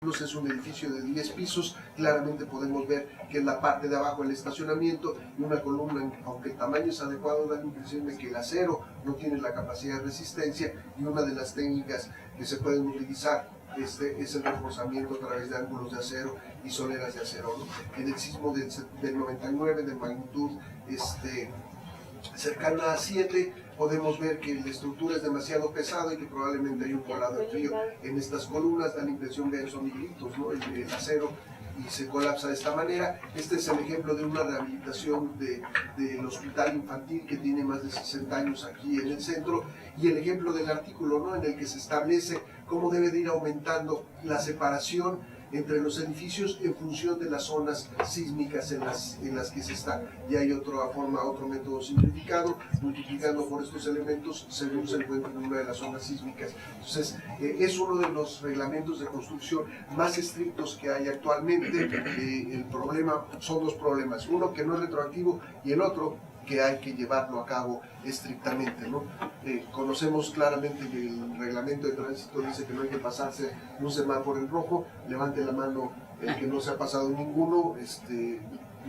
es un edificio de 10 pisos, claramente podemos ver que en la parte de abajo el estacionamiento y una columna, aunque el tamaño es adecuado, da la impresión de que el acero no tiene la capacidad de resistencia, y una de las técnicas que se pueden utilizar es el reforzamiento a través de ángulos de acero y soleras de acero, ¿no? En el sismo del 99 de magnitud cercana a 7, podemos ver que la estructura es demasiado pesada y que probablemente hay un colado de frío en estas columnas. Da la impresión de son hilitos, ¿no? el acero, y se colapsa de esta manera. Este es el ejemplo de una rehabilitación del hospital infantil que tiene más de 60 años aquí en el centro, y el ejemplo del artículo, ¿no? En el que se establece cómo debe de ir aumentando la separación entre los edificios en función de las zonas sísmicas en las que se está. Y hay otra forma, otro método simplificado, multiplicando por estos elementos según se encuentra en una de las zonas sísmicas. Entonces, es uno de los reglamentos de construcción más estrictos que hay actualmente. El problema, son dos problemas, uno que no es retroactivo y el otro que hay que llevarlo a cabo estrictamente, ¿no? Conocemos claramente que el reglamento de tránsito dice que no hay que pasarse un semáforo en rojo. Levante la mano el que no se ha pasado ninguno.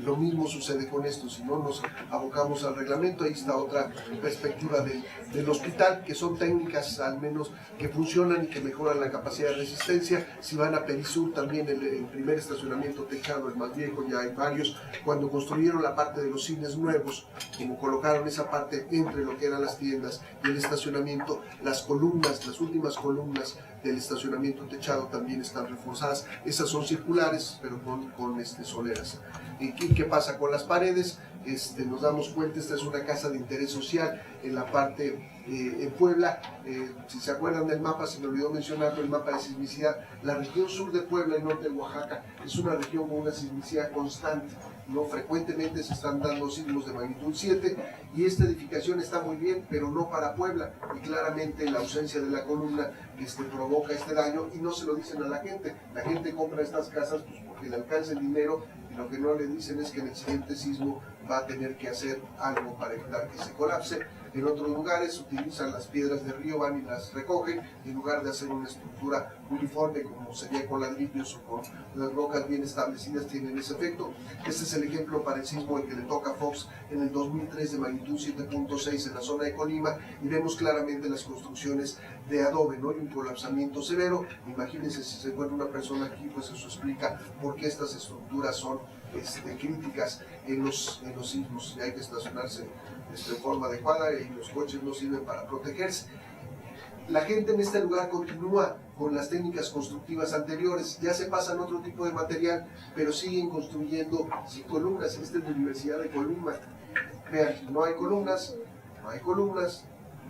Lo mismo sucede con esto. Si no nos abocamos al reglamento, ahí está otra perspectiva del hospital, que son técnicas al menos que funcionan y que mejoran la capacidad de resistencia. Si van a Perisur, también el primer estacionamiento techado, el más viejo, ya hay varios. Cuando construyeron la parte de los cines nuevos, como colocaron esa parte entre lo que eran las tiendas y el estacionamiento, las columnas, las últimas columnas del estacionamiento techado también están reforzadas. Esas son circulares, pero con soleras. ¿Qué pasa con las paredes? Nos damos cuenta, esta es una casa de interés social en la parte en Puebla. Si se acuerdan del mapa, se me olvidó mencionarlo, el mapa de sismicidad. La región sur de Puebla y norte de Oaxaca es una región con una sismicidad constante, ¿no? Frecuentemente se están dando sismos de magnitud 7, y esta edificación está muy bien, pero no para Puebla, y claramente la ausencia de la columna provoca este daño, y no se lo dicen a la gente. La gente compra estas casas pues, porque le alcanza el dinero, y lo que no le dicen es que en el siguiente sismo va a tener que hacer algo para evitar que se colapse. En otros lugares utilizan las piedras de río, van y las recogen, en lugar de hacer una estructura uniforme como sería con ladrillos o con las rocas bien establecidas, tienen ese efecto. Este es el ejemplo para el sismo que le toca a Fox en el 2003 de magnitud 7.6 en la zona de Colima, y vemos claramente las construcciones de adobe, ¿no? Y un colapsamiento severo. Imagínense si se encuentra una persona aquí, pues eso explica por qué estas estructuras son críticas en los sismos, y hay que estacionarse de forma adecuada, y los coches no sirven para protegerse. La gente en este lugar continúa con las técnicas constructivas anteriores, ya se pasan otro tipo de material, pero siguen construyendo sin columnas. Esta es la Universidad de Colima. Vean, no hay columnas, no hay columnas,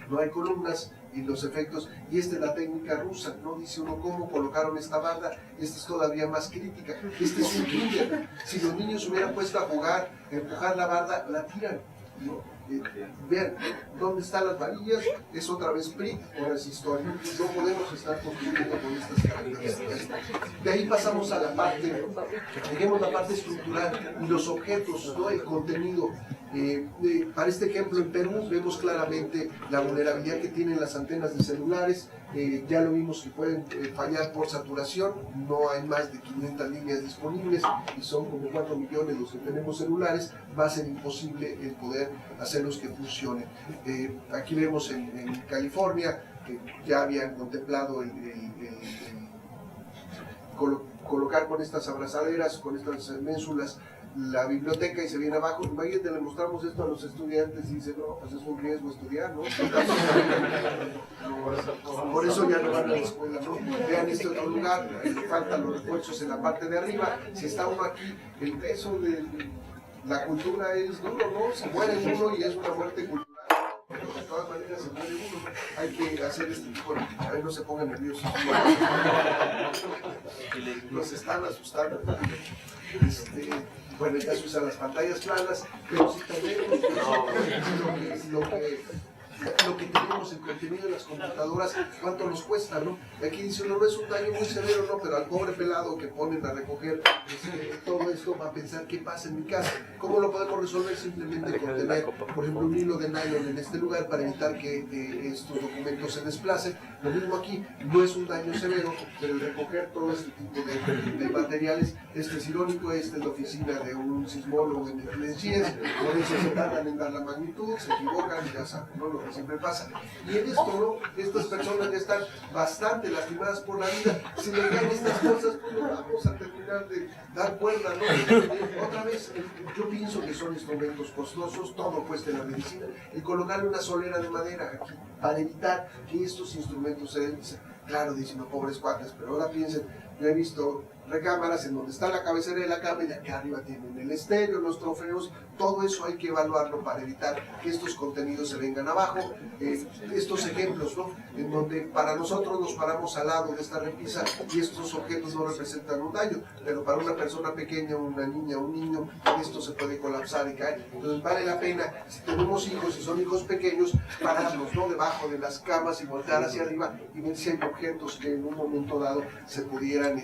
no hay columnas, y los efectos, y esta es la técnica rusa, ¿no? Dice uno, ¿cómo colocaron esta barda? Esta es todavía más crítica. Este es un kinder. Si los niños se hubieran puesto a jugar, a empujar la barda, la tiran, ¿no? Vean, ¿dónde están las varillas? Es otra vez PRI o resistor. No podemos estar construyendo con estas características. De ahí pasamos a la parte, dejemos la parte estructural y los objetos, ¿no? El contenido. Para este ejemplo en Perú vemos claramente la vulnerabilidad que tienen las antenas de celulares. Ya lo vimos que pueden fallar por saturación. No hay más de 500 líneas disponibles y son como 4 millones los que tenemos celulares. Va a ser imposible el poder hacerlos que funcionen. Aquí vemos en California que ya habían contemplado colocar con estas abrazaderas, con estas ménsulas, la biblioteca, y se viene abajo. Imagínate, le mostramos esto a los estudiantes y dicen, no, pues es un riesgo estudiar, ¿no? Por eso ya no van a la escuela, ¿no? Vean este otro lugar, faltan los refuerzos en la parte de arriba. Si está uno aquí, el peso de la cultura es duro, ¿no? Se muere uno y es una muerte cultural. Pero de todas maneras se muere uno. Hay que hacer este tipo de... A ver, no se pongan nerviosos. Los están asustando. Bueno, ya se usan las pantallas planas, pero si también lo que tenemos en contenido de las computadoras, cuánto nos cuesta, ¿no? Aquí dice uno, no es un daño muy severo, ¿no? Pero al pobre pelado que ponen a recoger todo esto va a pensar, ¿qué pasa en mi casa? ¿Cómo lo podemos resolver? Simplemente con tener, por ejemplo, un hilo de nylon en este lugar para evitar que estos documentos se desplacen. Lo mismo aquí, no es un daño severo, pero el recoger todo este tipo de materiales, este es irónico, esta es la oficina de un sismólogo en el GIES, por eso se tardan en dar la magnitud, se equivocan, ya saben, ¿no? Lo que siempre pasa. Y en esto, ¿no? Estas personas ya están bastante lastimadas por la vida, si le caen estas cosas, pues no vamos a terminar de dar cuerda, ¿no? Otra vez, yo pienso que son instrumentos costosos, todo cuesta en la medicina, y colocarle una solera de madera aquí, para evitar que estos instrumentos se den. Claro, dicen, no, pobres cuates, pero ahora piensen, yo he visto recámaras en donde está la cabecera de la cama y acá arriba tienen el estéreo, los trofeos, todo eso hay que evaluarlo para evitar que estos contenidos se vengan abajo. Estos ejemplos, ¿no? En donde para nosotros nos paramos al lado de esta repisa y estos objetos no representan un daño, pero para una persona pequeña, una niña, un niño, esto se puede colapsar y caer. Entonces vale la pena, si tenemos hijos y son hijos pequeños, pararnos, ¿no? Debajo de las camas y voltear hacia arriba y ver si hay objetos que en un momento dado se pudieran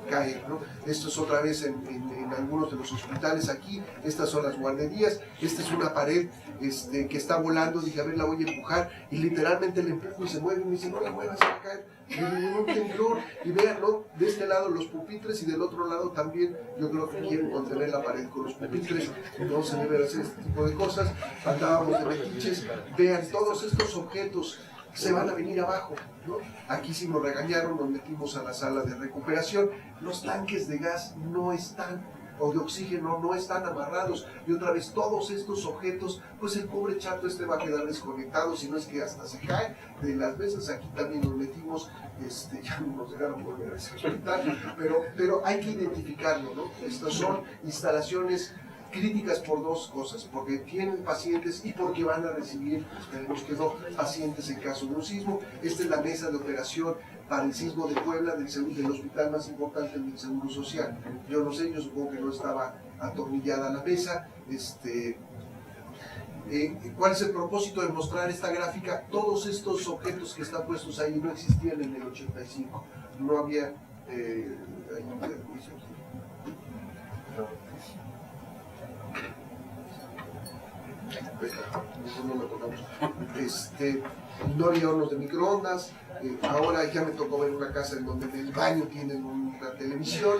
caer, ¿no? Esto es otra vez en algunos de los hospitales aquí, estas son las guarderías, esta es una pared que está volando, dije, a ver, la voy a empujar, y literalmente la empujo y se mueve, y me dice, no la muevas, se va a caer, y un temblor, y vean, ¿no? De este lado los pupitres y del otro lado también, yo creo que quieren contener la pared con los pupitres, no se debe hacer este tipo de cosas, faltábamos de metiches, vean, todos estos objetos se van a venir abajo, ¿no? Aquí sí nos regañaron, nos metimos a la sala de recuperación, los tanques de gas no están, o de oxígeno no están amarrados, y otra vez todos estos objetos, pues el pobre chato va a quedar desconectado, si no es que hasta se cae de las mesas. Aquí también nos metimos, ya no nos dejaron volver a desconectar, pero hay que identificarlo, ¿no? Estas son instalaciones críticas por dos cosas, porque tienen pacientes y porque van a recibir, esperemos que no, pacientes en caso de un sismo. Esta es la mesa de operación para el sismo de Puebla, del hospital más importante del Seguro Social. Yo no sé, yo supongo que no estaba atornillada la mesa. ¿Cuál es el propósito de mostrar esta gráfica? Todos estos objetos que están puestos ahí no existían en el 85, no había... no lo tocamos. No había hornos de microondas. Ahora ya me tocó ver una casa en donde en el baño tienen una televisión.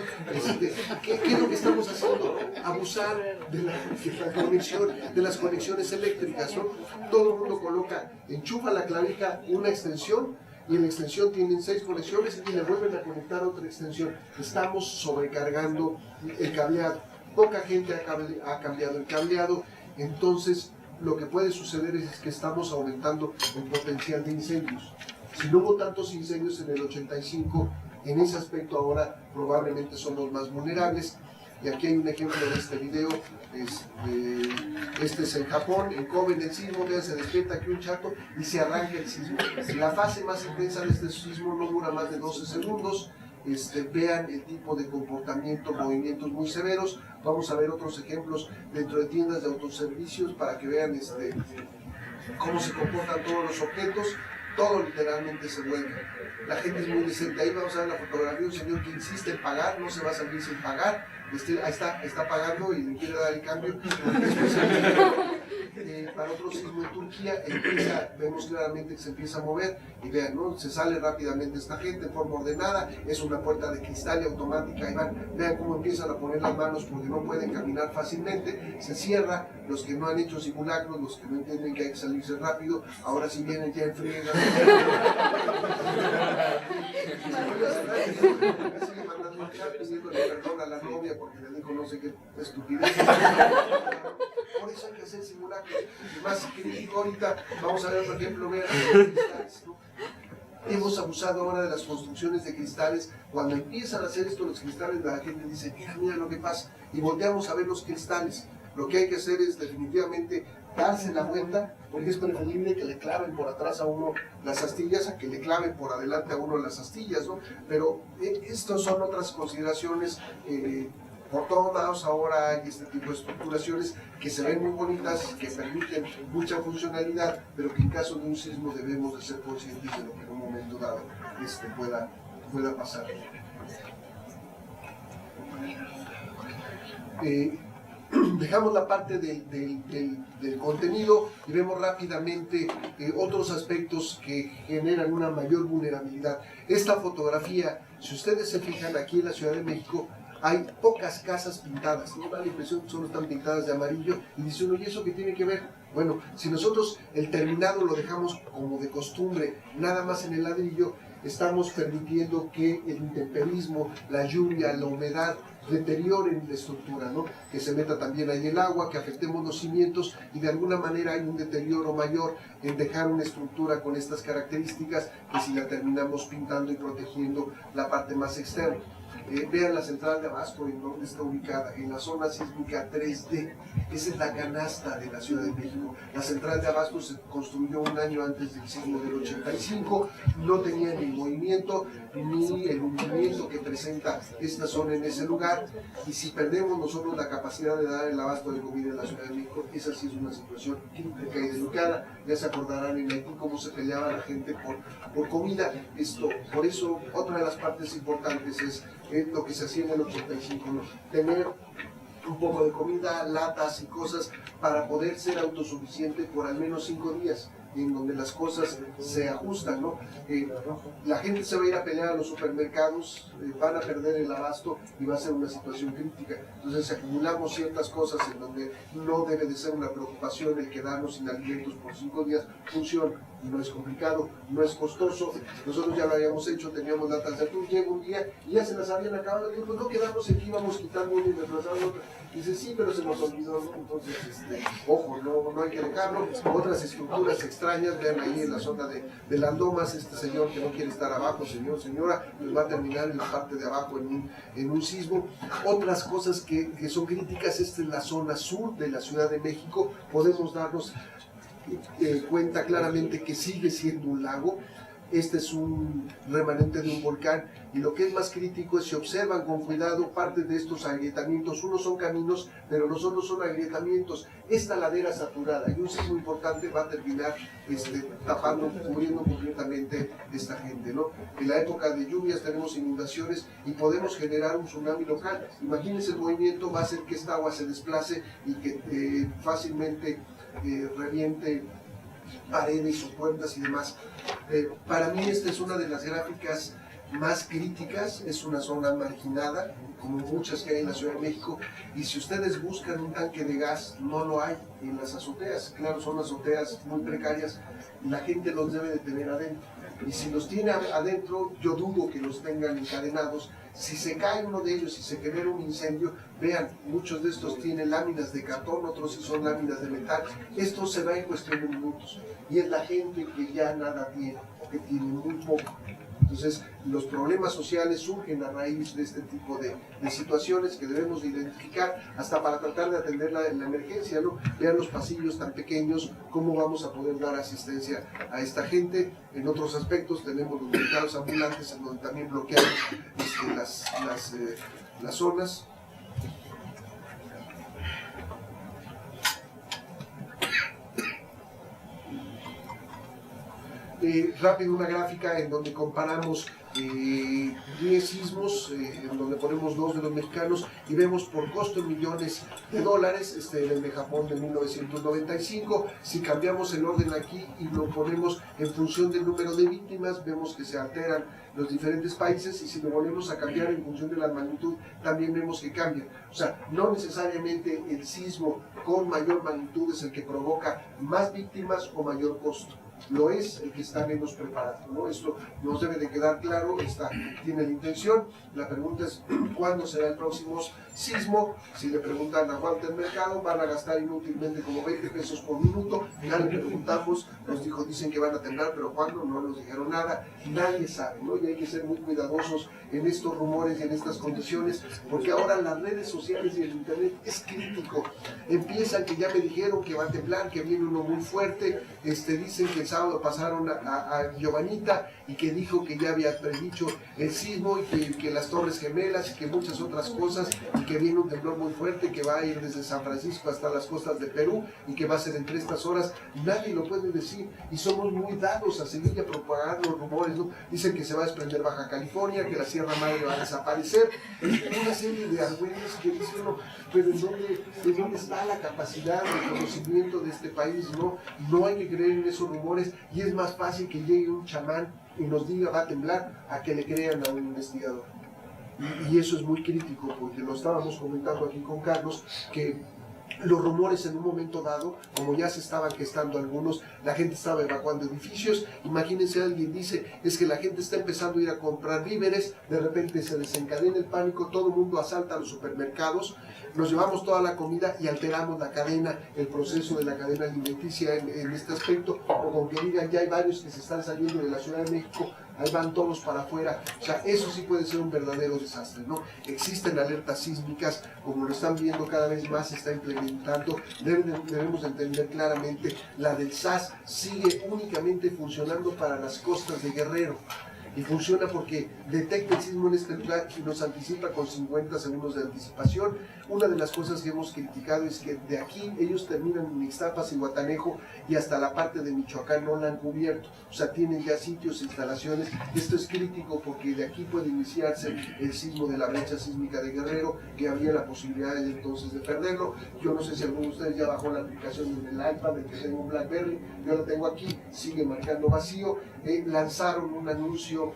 ¿Qué es lo que estamos haciendo? Abusar de la conexión, de las conexiones eléctricas, ¿no? Todo el mundo coloca, enchufa la clavija, una extensión, y en la extensión tienen 6 conexiones y le vuelven a conectar otra extensión. Estamos sobrecargando el cableado. Poca gente ha cambiado el cableado. Entonces, lo que puede suceder es que estamos aumentando el potencial de incendios. Si no hubo tantos incendios en el 85, en ese aspecto ahora probablemente somos más vulnerables. Y aquí hay un ejemplo de este video. Este es en Japón, en Kobe, en el sismo. Vean, se despierta aquí un chato y se arranca el sismo. La fase más intensa de este sismo no dura más de 12 segundos. Vean el tipo de comportamiento, movimientos muy severos. Vamos a ver otros ejemplos dentro de tiendas de autoservicios para que vean cómo se comportan todos los objetos. Todo literalmente se vuelve. La gente es muy decente. Ahí vamos a ver la fotografía de un señor que insiste en pagar, no se va a salir sin pagar. Ahí está pagando y le quiere dar el cambio. Para otro sismo en Turquía, vemos claramente que se empieza a mover y vean, ¿no? Se sale rápidamente esta gente en forma ordenada, es una puerta de cristal y automática, y vean cómo empiezan a poner las manos porque no pueden caminar fácilmente, se cierra. Los que no han hecho simulacros, los que no entienden que hay que salirse rápido, ahora sí vienen ya en friega. Sigue mandando un chat pidiéndole perdón a la novia porque le dijo no sé qué estupidez. Por eso hay que hacer simulacros. Y más crítico ahorita, vamos a ver, por ejemplo, vean los cristales, ¿no? Hemos abusado ahora de las construcciones de cristales. Cuando empiezan a hacer esto los cristales, la gente dice, mira lo que pasa, y volteamos a ver los cristales. Lo que hay que hacer es definitivamente darse la vuelta, porque es preferible que le claven por atrás a uno las astillas a que le claven por adelante a uno las astillas, ¿no? Pero estas son otras consideraciones. Por todos lados ahora hay este tipo de estructuraciones que se ven muy bonitas, que permiten mucha funcionalidad, pero que en caso de un sismo debemos de ser conscientes de lo que en un momento dado pueda pasar. dejamos la parte del contenido y vemos rápidamente otros aspectos que generan una mayor vulnerabilidad. Esta fotografía, si ustedes se fijan aquí en la Ciudad de México, hay pocas casas pintadas, no da la impresión que solo están pintadas de amarillo, y dice uno, ¿y eso qué tiene que ver? Bueno, si nosotros el terminado lo dejamos como de costumbre, nada más en el ladrillo, estamos permitiendo que el intemperismo, la lluvia, la humedad deterioren la estructura, ¿no? Que se meta también ahí el agua, que afectemos los cimientos, y de alguna manera hay un deterioro mayor en dejar una estructura con estas características que si la terminamos pintando y protegiendo la parte más externa. Vean la central de abasto, en donde está ubicada, en la zona sísmica 3D. Esa es la canasta de la Ciudad de México. La central de abasto se construyó un año antes del sismo del 85, no tenía ni movimiento ni el hundimiento que presenta esta zona en ese lugar, y si perdemos nosotros la capacidad de dar el abasto de comida en la Ciudad de México, esa sí es una situación crítica y delicada. Ya se acordarán en Haití cómo se peleaba la gente por comida. Por eso, otra de las partes importantes es lo que se hacía en el 85, ¿no? Tener un poco de comida, latas y cosas para poder ser autosuficiente por al menos 5 días, en donde las cosas se ajustan, ¿no? La gente se va a ir a pelear a los supermercados, van a perder el abasto y va a ser una situación crítica. Entonces acumulamos ciertas cosas en donde no debe de ser una preocupación el quedarnos sin alimentos por 5 días. Funciona, no es complicado, no es costoso. Nosotros ya lo habíamos hecho, teníamos latas de atún, llega un día y ya se las habían acabado, y pues no quedamos aquí, íbamos quitando una y reemplazando otra. Dice, sí, pero se nos olvidó, ¿no? Entonces, ojo, no hay que dejarlo. Otras estructuras extrañas, vean ahí en la zona de las lomas, este señor que no quiere estar abajo, señora, pues va a terminar en la parte de abajo en un sismo. Otras cosas que son críticas, esta es la zona sur de la Ciudad de México. Podemos darnos cuenta claramente que sigue siendo un lago. Este es un remanente de un volcán, y lo que es más crítico es si observan con cuidado parte de estos agrietamientos. Unos son caminos, pero los otros son agrietamientos. Esta ladera saturada y un sismo importante va a terminar tapando, cubriendo completamente esta gente, ¿no? En la época de lluvias tenemos inundaciones y podemos generar un tsunami local. Imagínense, el movimiento va a hacer que esta agua se desplace y que fácilmente reviente paredes o puertas y demás. Para mí esta es una de las gráficas más críticas. Es una zona marginada, como muchas que hay en la Ciudad de México, y si ustedes buscan un tanque de gas, no lo hay en las azoteas. Claro, son azoteas muy precarias, la gente los debe de tener adentro, y si los tiene adentro, yo dudo que los tengan encadenados. Si se cae uno de ellos y se genera un incendio, vean, muchos de estos tienen láminas de cartón, otros sí son láminas de metal. Esto se va en cuestión de minutos, y es la gente que ya nada tiene, o que tiene muy poco. Entonces, los problemas sociales surgen a raíz de este tipo de situaciones que debemos identificar hasta para tratar de atender la emergencia, ¿no? Vean los pasillos tan pequeños, cómo vamos a poder dar asistencia a esta gente. En otros aspectos tenemos los mercados ambulantes, en donde también bloqueamos las zonas. Rápido, una gráfica en donde comparamos 10 sismos, en donde ponemos 2 de los mexicanos y vemos por costo en millones de dólares, el de Japón de 1995. Si cambiamos el orden aquí y lo ponemos en función del número de víctimas, vemos que se alteran los diferentes países, y si lo volvemos a cambiar en función de la magnitud, también vemos que cambian. O sea, no necesariamente el sismo con mayor magnitud es el que provoca más víctimas o mayor costo. Lo es el que está menos preparado, ¿no? Esto nos debe de quedar claro. Tiene la intención. La pregunta es ¿cuándo será el próximo sismo? Si le preguntan a Juan del Mercado, van a gastar inútilmente como 20 pesos por minuto. Ya le preguntamos, dicen que van a temblar, pero ¿cuándo? No nos dijeron nada. Nadie sabe, ¿no? Y hay que ser muy cuidadosos en estos rumores y en estas condiciones, porque ahora las redes sociales y el internet es crítico. Empiezan que ya me dijeron que va a temblar, que viene uno muy fuerte, dicen que el sábado pasaron a Giovanita y que dijo que ya había predicho el sismo y que las Torres Gemelas y que muchas otras cosas y que viene un temblor muy fuerte que va a ir desde San Francisco hasta las costas de Perú y que va a ser entre estas horas. Nadie lo puede decir y somos muy dados a seguir y a propagar los rumores, ¿no? Dicen que se va a desprender Baja California, que la Sierra Madre va a desaparecer. Es una serie de argumentos que dicen uno, pero ¿en dónde está la capacidad de conocimiento de este país? No hay que creer en esos rumores y es más fácil que llegue un chamán y nos diga va a temblar a que le crean a un investigador. Y eso es muy crítico porque lo estábamos comentando aquí con Carlos, que los rumores en un momento dado, como ya se estaban gestando algunos, la gente estaba evacuando edificios. Imagínense, alguien dice, es que la gente está empezando a ir a comprar víveres, de repente se desencadena el pánico, todo el mundo asalta a los supermercados, nos llevamos toda la comida y alteramos la cadena, el proceso de la cadena alimenticia en este aspecto, o con que digan ya hay varios que se están saliendo de la Ciudad de México, ahí van todos para afuera. O sea, eso sí puede ser un verdadero desastre, ¿no? Existen alertas sísmicas, como lo están viendo cada vez más, se está implementando. Debemos entender claramente, la del SAS sigue únicamente funcionando para las costas de Guerrero. Y funciona porque detecta el sismo en este lugar y nos anticipa con 50 segundos de anticipación. Una de las cosas que hemos criticado es que de aquí ellos terminan en Ixtapas y Guatanejo y hasta la parte de Michoacán no la han cubierto. O sea, tienen ya sitios, instalaciones. Esto es crítico porque de aquí puede iniciarse el sismo de la brecha sísmica de Guerrero, que habría la posibilidad entonces de perderlo. Yo no sé si alguno de ustedes ya bajó la aplicación en el iPad, de que tengo un BlackBerry, yo la tengo aquí, sigue marcando vacío. Lanzaron un anuncio,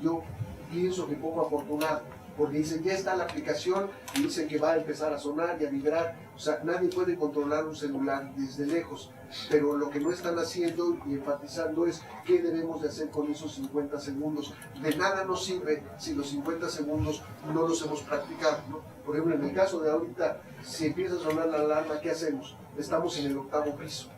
yo pienso que poco afortunado, porque dicen ya está la aplicación y dicen que va a empezar a sonar y a vibrar. O sea, nadie puede controlar un celular desde lejos, pero lo que no están haciendo y enfatizando es qué debemos de hacer con esos 50 segundos. De nada nos sirve si los 50 segundos no los hemos practicado, ¿no? Por ejemplo, en el caso de ahorita, si empieza a sonar la alarma, ¿qué hacemos? Estamos en el 8º piso.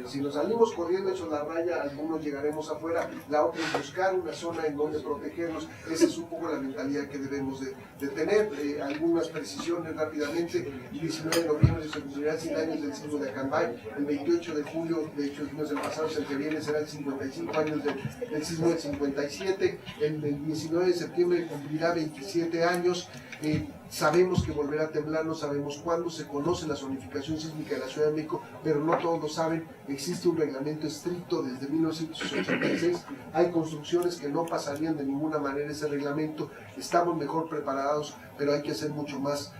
Si nos salimos corriendo hecho la raya, algunos llegaremos afuera. La otra es buscar una zona en donde protegernos. Esa es un poco la mentalidad que debemos de tener. Algunas precisiones rápidamente. El 19 de noviembre se cumplirán 100 años del sismo de Acambay. El 28 de julio, de hecho el mes del pasado, el que viene, serán 55 años del sismo del 57. El 19 de septiembre cumplirá 27 años. Sabemos que volverá a temblar, no sabemos cuándo, se conoce la zonificación sísmica de la Ciudad de México, pero no todos lo saben. Existe un reglamento estricto desde 1986, hay construcciones que no pasarían de ninguna manera ese reglamento, estamos mejor preparados, pero hay que hacer mucho más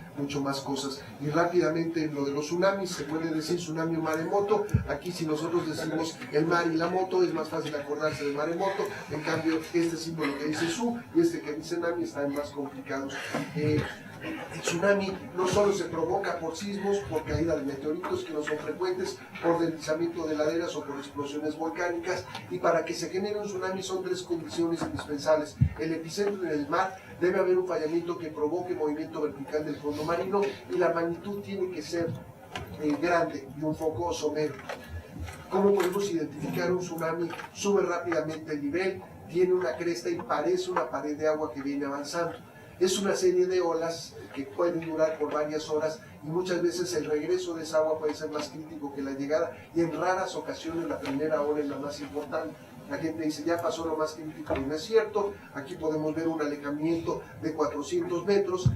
cosas. Y rápidamente, en lo de los tsunamis, se puede decir tsunami o maremoto. Aquí, si nosotros decimos el mar y la moto, es más fácil acordarse del maremoto. En cambio, este símbolo que dice su y este que dice nami están más complicados. El tsunami no solo se provoca por sismos, por caída de meteoritos que no son frecuentes, por deslizamiento de laderas o por explosiones volcánicas, y para que se genere un tsunami son 3 condiciones indispensables. El epicentro en el mar, debe haber un fallamiento que provoque movimiento vertical del fondo marino y la magnitud tiene que ser grande y un foco somero. ¿Cómo podemos identificar un tsunami? Sube rápidamente el nivel, tiene una cresta y parece una pared de agua que viene avanzando. Es una serie de olas que pueden durar por varias horas y muchas veces el regreso de esa agua puede ser más crítico que la llegada, y en raras ocasiones la primera hora es la más importante. La gente dice, ya pasó lo más crítico, y no es cierto. Aquí podemos ver un alejamiento de 400 metros.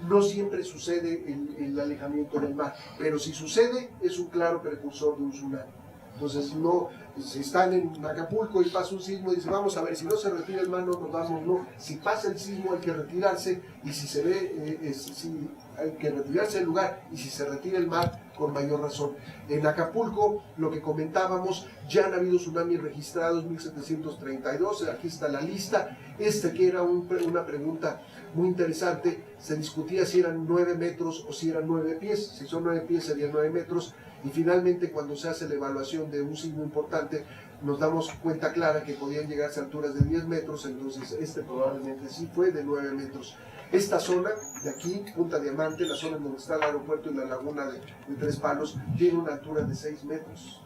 No siempre sucede el alejamiento del mar, pero si sucede es un claro precursor de un tsunami. Entonces, no, si están en Acapulco y pasa un sismo y dicen, vamos a ver, si no se retira el mar no nos vamos, no. Si pasa el sismo hay que retirarse, y si se ve, si hay que retirarse del lugar, y si se retira el mar, con mayor razón. En Acapulco, lo que comentábamos, ya han habido tsunamis registrados, 1732, aquí está la lista. Que era una pregunta muy interesante, se discutía si eran 9 metros o si eran 9 pies, si son 9 pies serían 9 metros, y finalmente cuando se hace la evaluación de un sismo importante, nos damos cuenta clara que podían llegarse a alturas de 10 metros, entonces probablemente sí fue de 9 metros. Esta zona de aquí, Punta Diamante, la zona en donde está el aeropuerto y la laguna de Tres Palos, tiene una altura de 6 metros.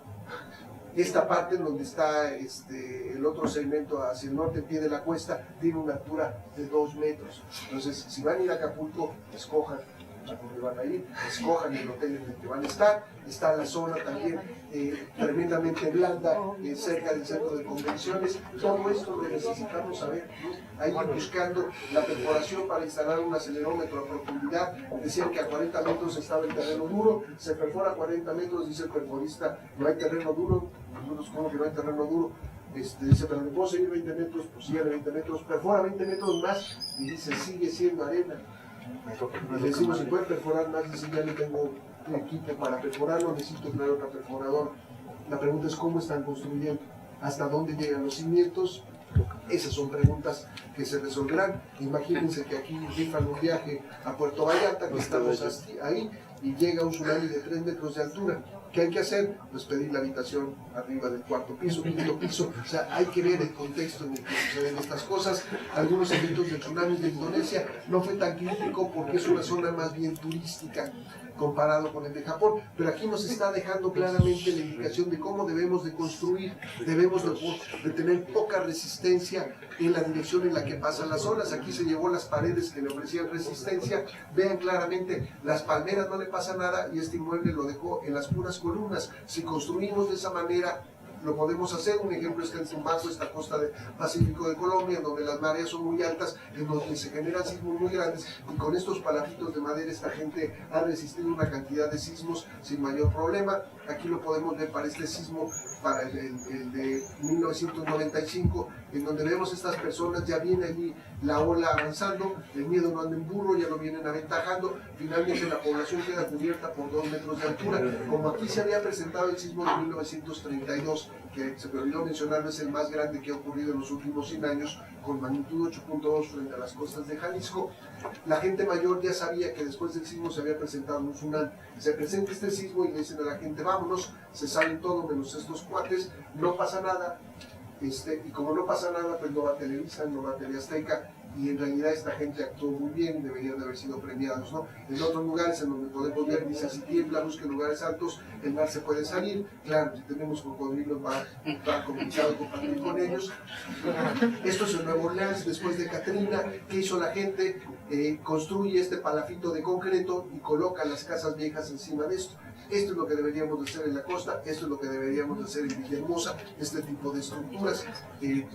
Esta parte en donde está el otro segmento hacia el norte, en pie de la cuesta, tiene una altura de 2 metros. Entonces, si van a ir a Acapulco, escojan a dónde van a ir, escojan el hotel en el que van a estar. Está la zona también tremendamente blanda, cerca del centro de convenciones. Todo esto lo necesitamos saber, ¿no? Ahí buscando la perforación para instalar un acelerómetro a profundidad. Decían que a 40 metros estaba el terreno duro, se perfora a 40 metros, dice el perforista, no hay terreno duro. Nosotros, ¿cómo que no hay terreno duro? Dice, pero le puedo seguir 20 metros, pues sigue 20 metros, perfora 20 metros más y dice, sigue siendo arena. Y le decimos, si puede perforar más, dice, ya no tengo equipo para perforarlo, necesito traer otra perforadora. La pregunta es cómo están construyendo, hasta dónde llegan los cimientos. Esas son preguntas que se resolverán. Imagínense que aquí rifan un viaje a Puerto Vallarta, que estamos ahí, y llega un tsunami de 3 metros de altura. ¿Qué hay que hacer? Pues pedir la habitación arriba del cuarto piso, quinto piso. O sea, hay que ver el contexto en el que suceden estas cosas. Algunos eventos de tsunamis de Indonesia no fue tan crítico porque es una zona más bien turística comparado con el de Japón, pero aquí nos está dejando claramente la indicación de cómo debemos de construir, debemos de tener poca resistencia en la dirección en la que pasan las olas. Aquí se llevó las paredes que le ofrecían resistencia, vean claramente, las palmeras no le pasa nada y este inmueble lo dejó en las puras columnas. Si construimos de esa manera, lo podemos hacer. Un ejemplo es que en Tumbaco, esta costa del Pacífico de Colombia, donde las mareas son muy altas, en donde se generan sismos muy grandes, y con estos palafitos de madera esta gente ha resistido una cantidad de sismos sin mayor problema. Aquí lo podemos ver para este sismo, para el de 1995, en donde vemos estas personas, ya viene allí la ola avanzando, el miedo no anda en burro, ya lo vienen aventajando, finalmente la población queda cubierta por 2 metros de altura. Como aquí se había presentado el sismo de 1932, que se me olvidó mencionarlo, es el más grande que ha ocurrido en los últimos 100 años, con magnitud 8.2 frente a las costas de Jalisco, la gente mayor ya sabía que después del sismo se había presentado un tsunami. Se presenta este sismo y le dicen a la gente, vámonos, se salen todos menos estos cuates, no pasa nada. Y como no pasa nada, pues no va Televisa, no va TV Azteca, y en realidad esta gente actuó muy bien, deberían de haber sido premiados, ¿no? En otros lugares en donde podemos ver, dice, si tiembla, busque lugares altos, el mar se puede salir. Claro, si tenemos cocodrilos va complicado compartir con ellos. Esto es en Nueva Orleans, después de Katrina. ¿Qué hizo la gente? Construye este palafito de concreto y coloca las casas viejas encima de esto. Esto es lo que deberíamos de hacer en la costa, esto es lo que deberíamos de hacer en Villahermosa, este tipo de estructuras.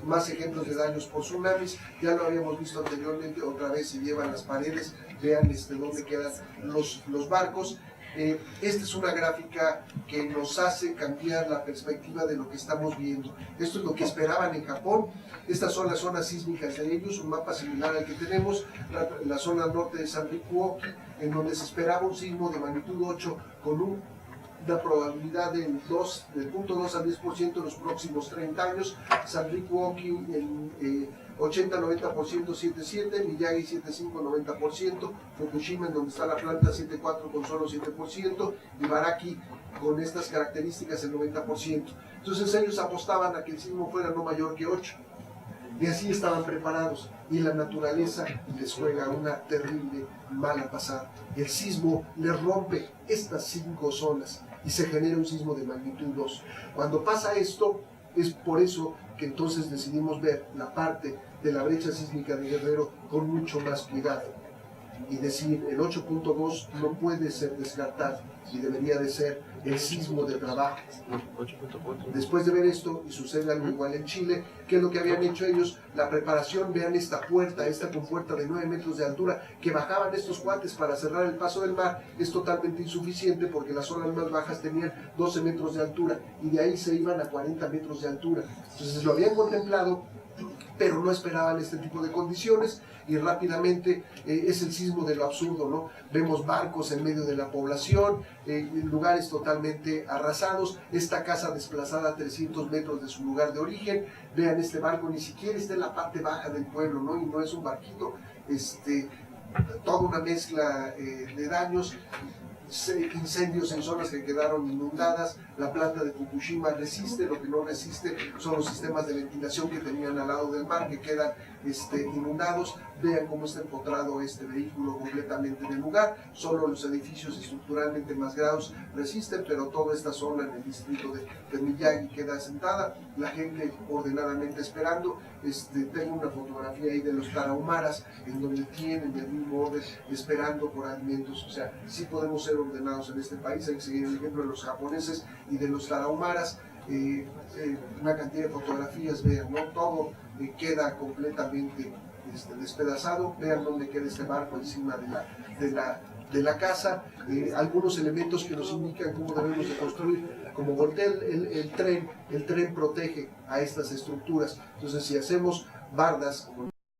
Más ejemplos de daños por tsunamis, ya lo habíamos visto anteriormente, otra vez se llevan las paredes, vean dónde quedan los barcos. Esta es una gráfica que nos hace cambiar la perspectiva de lo que estamos viendo. Esto es lo que esperaban en Japón. Estas son las zonas sísmicas de ellos, un mapa similar al que tenemos, la zona norte de Sanriku-Oki, en donde se esperaba un sismo de magnitud 8 con una probabilidad del 0.2 al 10% en los próximos 30 años. Sanriku-Oki en 80-90% 7.7, Miyagi 7.5 90%, Fukushima en donde está la planta 7.4 con solo 7%, y Ibaraki con estas características el 90%. Entonces ellos apostaban a que el sismo fuera no mayor que 8. Y así estaban preparados, y la naturaleza les juega una terrible mala pasada. El sismo les rompe estas 5 zonas y se genera un sismo de magnitud 2. Cuando pasa esto, es por eso que entonces decidimos ver la parte de la brecha sísmica de Guerrero con mucho más cuidado y decir, el 8.2 no puede ser descartado y debería de ser el sismo de trabajo. Después de ver esto, y sucede algo igual en Chile, ¿qué es lo que habían hecho ellos? La preparación, vean esta compuerta de 9 metros de altura, que bajaban estos cuates para cerrar el paso del mar, es totalmente insuficiente porque las zonas más bajas tenían 12 metros de altura, y de ahí se iban a 40 metros de altura. Entonces lo habían contemplado, pero no esperaban este tipo de condiciones, y rápidamente es el sismo de lo absurdo, ¿no? Vemos barcos en medio de la población, lugares totalmente arrasados, esta casa desplazada a 300 metros de su lugar de origen. Vean, este barco ni siquiera está en la parte baja del pueblo, ¿no? Y no es un barquito, toda una mezcla de daños. Incendios en zonas que quedaron inundadas. La planta de Fukushima resiste, lo que no resiste son los sistemas de ventilación que tenían al lado del mar, que quedan inundados. Vean cómo está empotrado este vehículo completamente en el lugar. Solo los edificios estructuralmente más graves resisten, pero toda esta zona en el distrito de Miyagi queda asentada. La gente ordenadamente esperando. Tengo una fotografía ahí de los tarahumaras, en donde tienen el mismo orden, esperando por alimentos. O sea, sí podemos ser ordenados en este país. Hay que seguir el ejemplo de los japoneses y de los tarahumaras. Una cantidad de fotografías, vean, ¿no? Todo queda completamente despedazado. Vean dónde queda este barco encima de la casa. Algunos elementos que nos indican cómo debemos de construir, como voltea el tren protege a estas estructuras. Entonces, si hacemos bardas, como